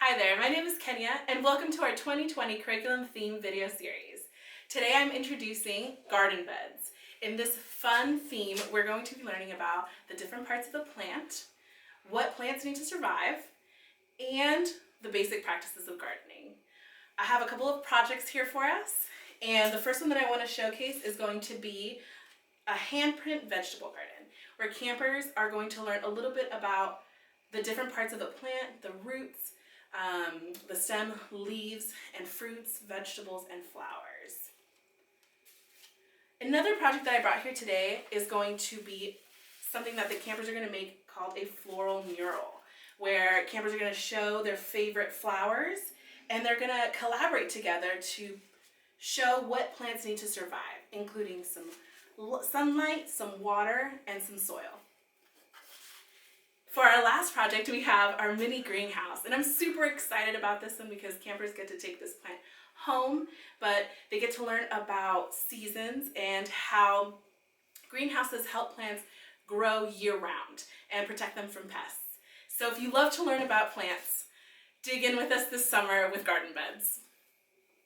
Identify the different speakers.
Speaker 1: Hi there, my name is Kenya and welcome to our 2020 curriculum theme video series. Today I'm introducing garden beds. In this fun theme, we're going to be learning about the different parts of the plant, what plants need to survive, and the basic practices of gardening. I have a couple of projects here for us, and the first one that I want to showcase is going to be a handprint vegetable garden, where campers are going to learn a little bit about the different parts of the plant, the roots, the stem, leaves, and fruits, vegetables, and flowers. Another project that I brought here today is going to be something that the campers are going to make called a floral mural, where campers are going to show their favorite flowers and they're going to collaborate together to show what plants need to survive, including some sunlight, some water, and some soil. For our last project, we have our mini greenhouse, and I'm super excited about this one because campers get to take this plant home, but they get to learn about seasons and how greenhouses help plants grow year-round and protect them from pests. So if you love to learn about plants, dig in with us this summer with garden beds.